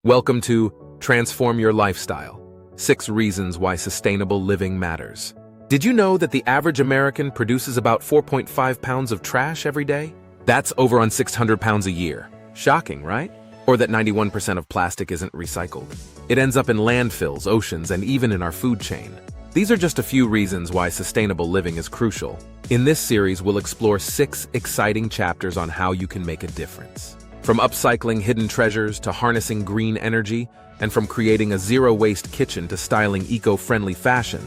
Welcome to Transform Your Lifestyle: 6 Reasons Why Sustainable Living Matters. Did you know that the average American produces about 4.5 pounds of trash every day? That's over on 600 pounds a year. Shocking, right? Or that 91% of plastic isn't recycled. It ends up in landfills, oceans, and even in our food chain. These are just a few reasons why sustainable living is crucial. In this series, we'll explore 6 exciting chapters on how you can make a difference. From upcycling hidden treasures to harnessing green energy, and from creating a zero-waste kitchen to styling eco-friendly fashion,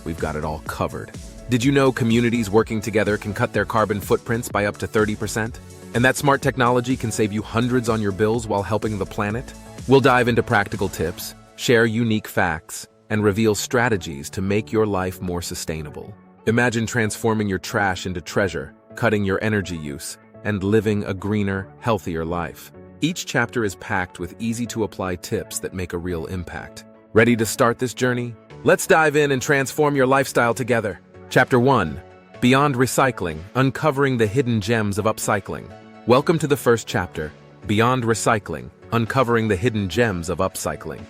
we've got it all covered. Did you know communities working together can cut their carbon footprints by up to 30%? And that smart technology can save you hundreds on your bills while helping the planet? We'll dive into practical tips, share unique facts, and reveal strategies to make your life more sustainable. Imagine transforming your trash into treasure, cutting your energy use, and living a greener, healthier life. Each chapter is packed with easy-to-apply tips that make a real impact. Ready to start this journey? Let's dive in and transform your lifestyle together. Chapter 1. Beyond Recycling: Uncovering the Hidden Gems of Upcycling. Welcome to the first chapter, Beyond Recycling: Uncovering the Hidden Gems of Upcycling.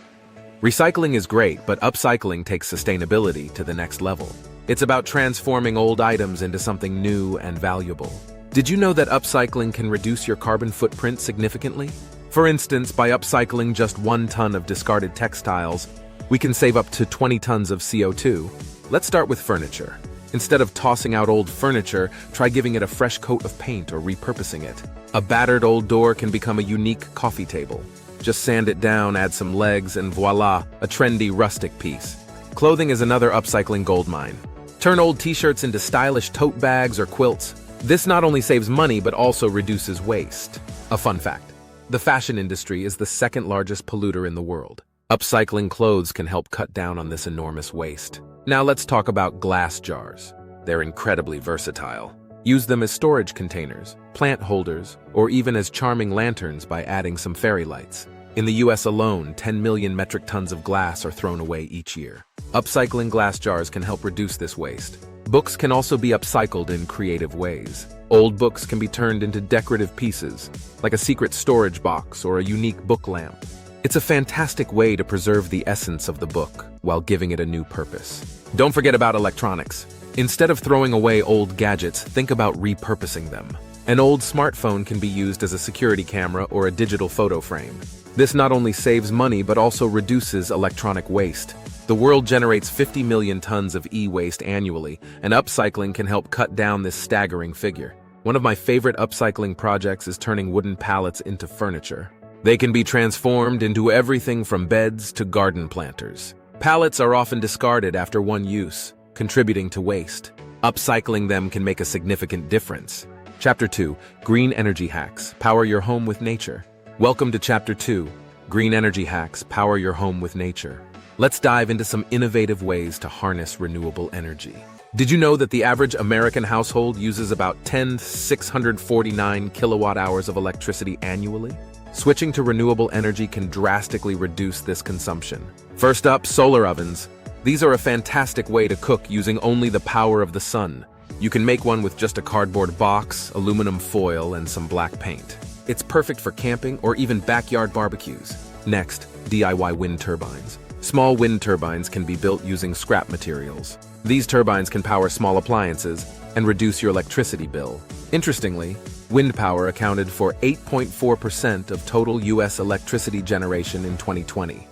Recycling is great, but upcycling takes sustainability to the next level. It's about transforming old items into something new and valuable. Did you know that upcycling can reduce your carbon footprint significantly? For instance, by upcycling just 1 ton of discarded textiles, we can save up to 20 tons of CO2. Let's start with furniture. Instead of tossing out old furniture, try giving it a fresh coat of paint or repurposing it. A battered old door can become a unique coffee table. Just sand it down, add some legs, and voila, a trendy rustic piece. Clothing is another upcycling goldmine. Turn old t-shirts into stylish tote bags or quilts. This not only saves money, but also reduces waste. A fun fact: the fashion industry is the 2nd largest polluter in the world. Upcycling clothes can help cut down on this enormous waste. Now let's talk about glass jars. They're incredibly versatile. Use them as storage containers, plant holders, or even as charming lanterns by adding some fairy lights. In the US alone, 10 million metric tons of glass are thrown away each year. Upcycling glass jars can help reduce this waste. Books can also be upcycled in creative ways. Old books can be turned into decorative pieces, like a secret storage box or a unique book lamp. It's a fantastic way to preserve the essence of the book while giving it a new purpose. Don't forget about electronics. Instead of throwing away old gadgets, think about repurposing them. An old smartphone can be used as a security camera or a digital photo frame. This not only saves money but also reduces electronic waste. The world generates 50 million tons of e-waste annually, and upcycling can help cut down this staggering figure. One of my favorite upcycling projects is turning wooden pallets into furniture. They can be transformed into everything from beds to garden planters. Pallets are often discarded after one use, contributing to waste. Upcycling them can make a significant difference. Chapter 2. Green Energy Hacks: Power Your Home with Nature. Welcome to Chapter 2. Green Energy Hacks: Power Your Home with Nature. Let's dive into some innovative ways to harness renewable energy. Did you know that the average American household uses about 10,649 kilowatt hours of electricity annually? Switching to renewable energy can drastically reduce this consumption. First up, solar ovens. These are a fantastic way to cook using only the power of the sun. You can make one with just a cardboard box, aluminum foil, and some black paint. It's perfect for camping or even backyard barbecues. Next, DIY wind turbines. Small wind turbines can be built using scrap materials. These turbines can power small appliances and reduce your electricity bill. Interestingly, wind power accounted for 8.4% of total US electricity generation in 2020.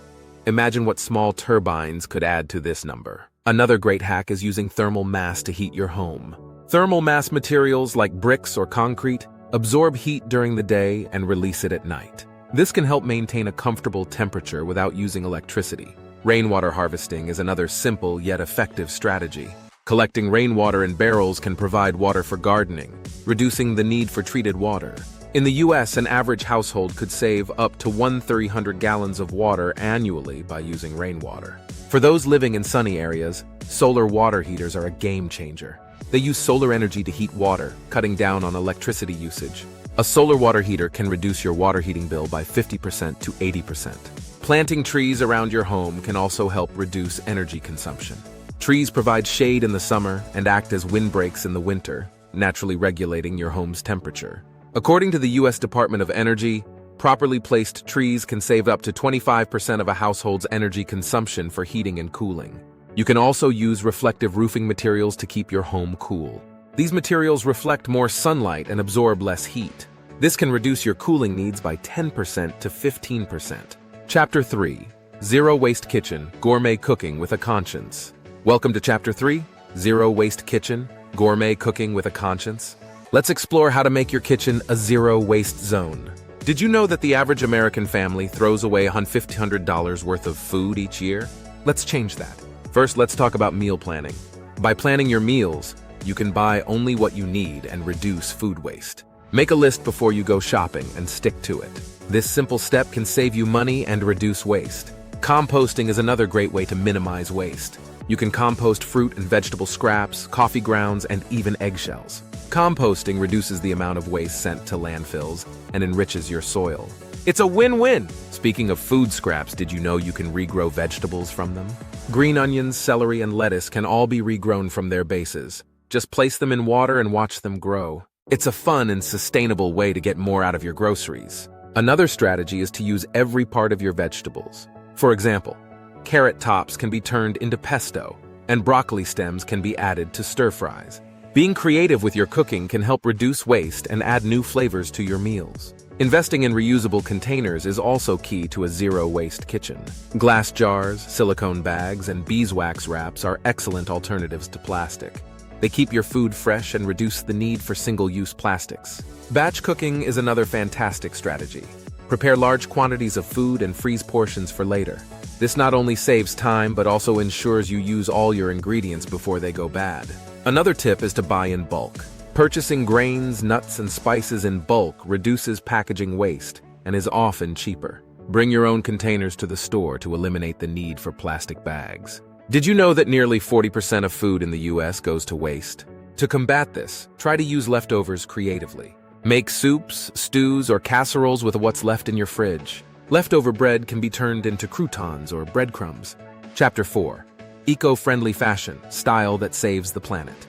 Imagine what small turbines could add to this number. Another great hack is using thermal mass to heat your home. Thermal mass materials like bricks or concrete absorb heat during the day and release it at night. This can help maintain a comfortable temperature without using electricity. Rainwater harvesting is another simple yet effective strategy. Collecting rainwater in barrels can provide water for gardening, reducing the need for treated water. In the US, an average household could save up to 1,300 gallons of water annually by using rainwater. For those living in sunny areas, solar water heaters are a game changer. They use solar energy to heat water, cutting down on electricity usage. A solar water heater can reduce your water heating bill by 50% to 80%. Planting trees around your home can also help reduce energy consumption. Trees provide shade in the summer and act as windbreaks in the winter, naturally regulating your home's temperature. According to the US Department of Energy, Properly placed trees can save up to 25% of a household's energy consumption for heating and cooling. You can also use reflective roofing materials to keep your home cool. These materials reflect more sunlight and absorb less heat. This can reduce your cooling needs by 10% to 15%. Chapter 3. Zero Waste Kitchen, Gourmet Cooking with a Conscience. Welcome to Chapter 3, Zero Waste Kitchen, Gourmet Cooking with a Conscience. Let's explore how to make your kitchen a zero-waste zone. Did you know that the average American family throws away $1,500 worth of food each year? Let's change that. First, let's talk about meal planning. By planning your meals, you can buy only what you need and reduce food waste. Make a list before you go shopping and stick to it. This simple step can save you money and reduce waste. Composting is another great way to minimize waste. You can compost fruit and vegetable scraps, coffee grounds, and even eggshells. Composting reduces the amount of waste sent to landfills and enriches your soil. It's a win-win! Speaking of food scraps, did you know you can regrow vegetables from them? Green onions, celery, and lettuce can all be regrown from their bases. Just place them in water and watch them grow. It's a fun and sustainable way to get more out of your groceries. Another strategy is to use every part of your vegetables. For example, carrot tops can be turned into pesto, and broccoli stems can be added to stir-fries. Being creative with your cooking can help reduce waste and add new flavors to your meals. Investing in reusable containers is also key to a zero-waste kitchen. Glass jars, silicone bags, and beeswax wraps are excellent alternatives to plastic. They keep your food fresh and reduce the need for single-use plastics. Batch cooking is another fantastic strategy. Prepare large quantities of food and freeze portions for later. This not only saves time but also ensures you use all your ingredients before they go bad. Another tip is to buy in bulk. Purchasing grains, nuts, and spices in bulk reduces packaging waste and is often cheaper. Bring your own containers to the store to eliminate the need for plastic bags. Did you know that nearly 40% of food in the US goes to waste? To combat this, try to use leftovers creatively. Make soups, stews, or casseroles with what's left in your fridge. Leftover bread can be turned into croutons or breadcrumbs. Chapter 4. Eco-friendly fashion, style that saves the planet.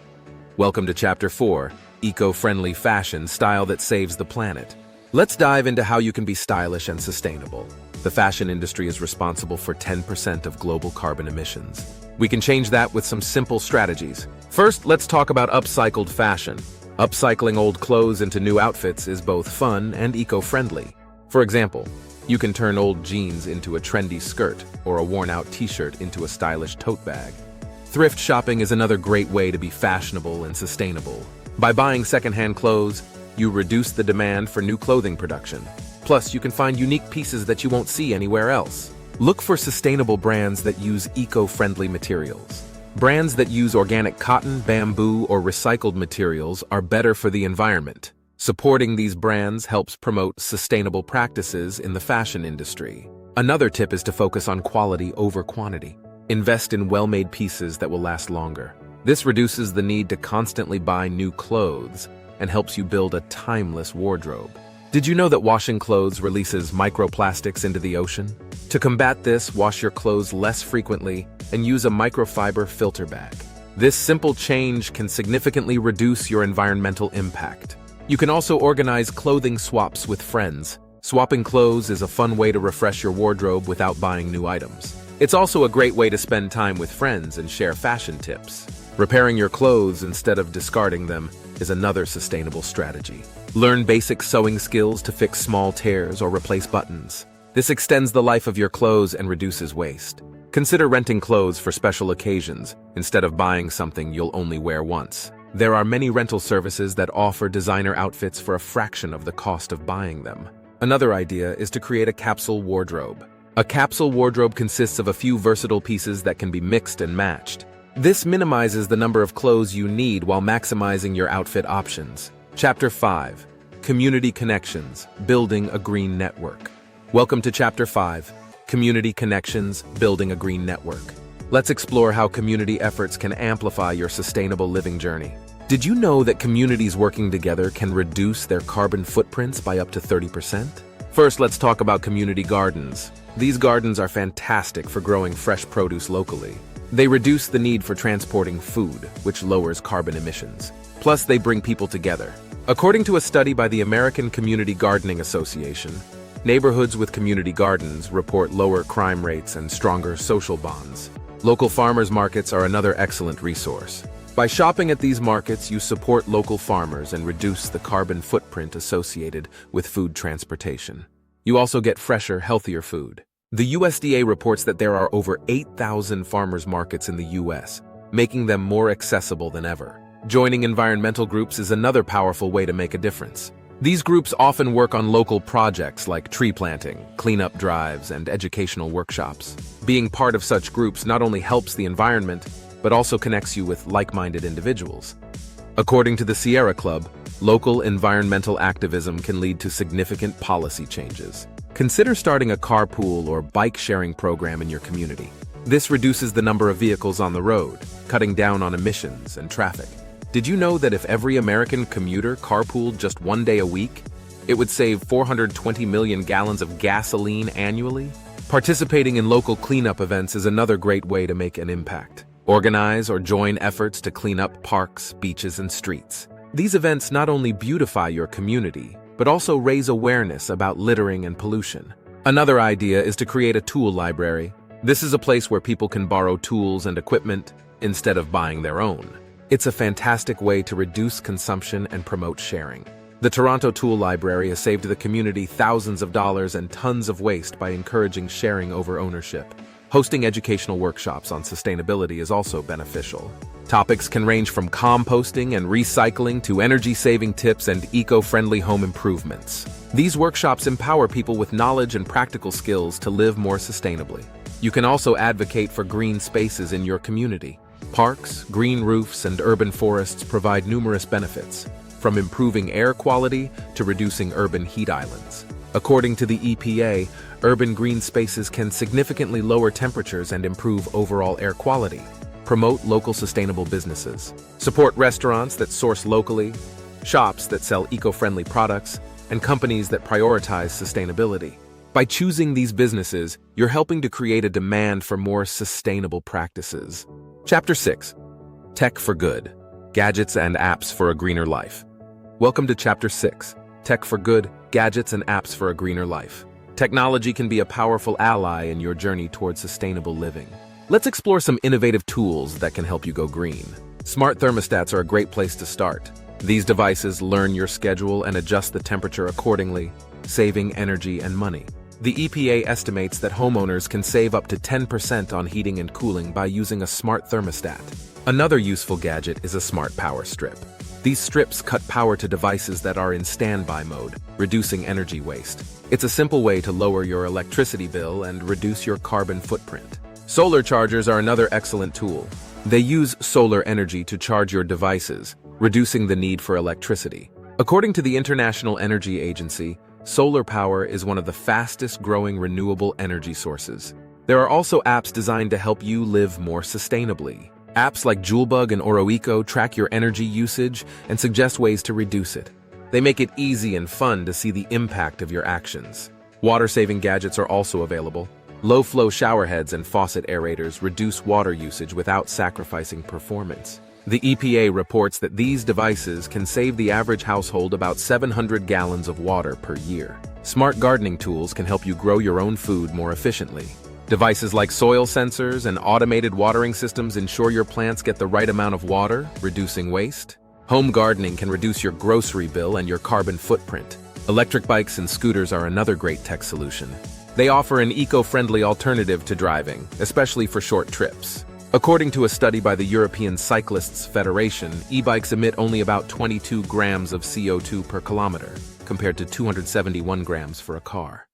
Welcome to Chapter 4, Eco-friendly fashion, style that saves the planet. Let's dive into how you can be stylish and sustainable. The fashion industry is responsible for 10% of global carbon emissions. We can change that with some simple strategies. First, let's talk about upcycled fashion. Upcycling old clothes into new outfits is both fun and eco-friendly. For example, you can turn old jeans into a trendy skirt or a worn-out t-shirt into a stylish tote bag. Thrift shopping is another great way to be fashionable and sustainable. By buying secondhand clothes, you reduce the demand for new clothing production. Plus, you can find unique pieces that you won't see anywhere else. Look for sustainable brands that use eco-friendly materials. Brands that use organic cotton, bamboo, or recycled materials are better for the environment. Supporting these brands helps promote sustainable practices in the fashion industry. Another tip is to focus on quality over quantity. Invest in well-made pieces that will last longer. This reduces the need to constantly buy new clothes and helps you build a timeless wardrobe. Did you know that washing clothes releases microplastics into the ocean? To combat this, wash your clothes less frequently and use a microfiber filter bag. This simple change can significantly reduce your environmental impact. You can also organize clothing swaps with friends. Swapping clothes is a fun way to refresh your wardrobe without buying new items. It's also a great way to spend time with friends and share fashion tips. Repairing your clothes instead of discarding them is another sustainable strategy. Learn basic sewing skills to fix small tears or replace buttons. This extends the life of your clothes and reduces waste. Consider renting clothes for special occasions instead of buying something you'll only wear once. There are many rental services that offer designer outfits for a fraction of the cost of buying them. Another idea is to create a capsule wardrobe. A capsule wardrobe consists of a few versatile pieces that can be mixed and matched. This minimizes the number of clothes you need while maximizing your outfit options. Chapter 5. Community Connections, Building a Green Network. Welcome to Chapter 5, Community Connections, Building a Green Network. Let's explore how community efforts can amplify your sustainable living journey. Did you know that communities working together can reduce their carbon footprints by up to 30%? First, let's talk about community gardens. These gardens are fantastic for growing fresh produce locally. They reduce the need for transporting food, which lowers carbon emissions. Plus, they bring people together. According to a study by the American Community Gardening Association, Neighborhoods with community gardens report lower crime rates and stronger social bonds. Local farmers markets are another excellent resource. By shopping at these markets, you support local farmers and reduce the carbon footprint associated with food transportation. You also get fresher, healthier food. The USDA reports that there are over 8,000 farmers markets in the U.S., making them more accessible than ever. Joining environmental groups is another powerful way to make a difference. These groups often work on local projects like tree planting, cleanup drives, and educational workshops. Being part of such groups not only helps the environment, but also connects you with like-minded individuals. According to the Sierra Club, local environmental activism can lead to significant policy changes. Consider starting a carpool or bike-sharing program in your community. This reduces the number of vehicles on the road, cutting down on emissions and traffic. Did you know that if every American commuter carpooled just one day a week, it would save 420 million gallons of gasoline annually? Participating in local cleanup events is another great way to make an impact. Organize or join efforts to clean up parks, beaches, and streets. These events not only beautify your community, but also raise awareness about littering and pollution. Another idea is to create a tool library. This is a place where people can borrow tools and equipment instead of buying their own. It's a fantastic way to reduce consumption and promote sharing. The Toronto Tool Library has saved the community thousands of dollars and tons of waste by encouraging sharing over ownership. Hosting educational workshops on sustainability is also beneficial. Topics can range from composting and recycling to energy-saving tips and eco-friendly home improvements. These workshops empower people with knowledge and practical skills to live more sustainably. You can also advocate for green spaces in your community. Parks, green roofs, and urban forests provide numerous benefits, from improving air quality to reducing urban heat islands. According to the EPA, urban green spaces can significantly lower temperatures and improve overall air quality. Promote local sustainable businesses. Support restaurants that source locally, shops that sell eco-friendly products, and companies that prioritize sustainability. By choosing these businesses, you're helping to create a demand for more sustainable practices. Chapter 6. Tech for Good. Gadgets and Apps for a Greener Life. Welcome to Chapter 6. Tech for Good. Gadgets and Apps for a Greener Life. Technology can be a powerful ally in your journey towards sustainable living. Let's explore some innovative tools that can help you go green. Smart thermostats are a great place to start. These devices learn your schedule and adjust the temperature accordingly, saving energy and money. The EPA estimates that homeowners can save up to 10% on heating and cooling by using a smart thermostat. Another useful gadget is a smart power strip. These strips cut power to devices that are in standby mode, reducing energy waste. It's a simple way to lower your electricity bill and reduce your carbon footprint. Solar chargers are another excellent tool. They use solar energy to charge your devices, reducing the need for electricity. According to the International Energy Agency, solar power is one of the fastest-growing renewable energy sources. There are also apps designed to help you live more sustainably. Apps like Joulebug and Oroeco track your energy usage and suggest ways to reduce it. They make it easy and fun to see the impact of your actions. Water-saving gadgets are also available. Low-flow shower heads and faucet aerators reduce water usage without sacrificing performance. The EPA reports that these devices can save the average household about 700 gallons of water per year. Smart gardening tools can help you grow your own food more efficiently. Devices like soil sensors and automated watering systems ensure your plants get the right amount of water, reducing waste. Home gardening can reduce your grocery bill and your carbon footprint. Electric bikes and scooters are another great tech solution. They offer an eco-friendly alternative to driving, especially for short trips. According to a study by the European Cyclists Federation, e-bikes emit only about 22 grams of CO2 per kilometer, compared to 271 grams for a car.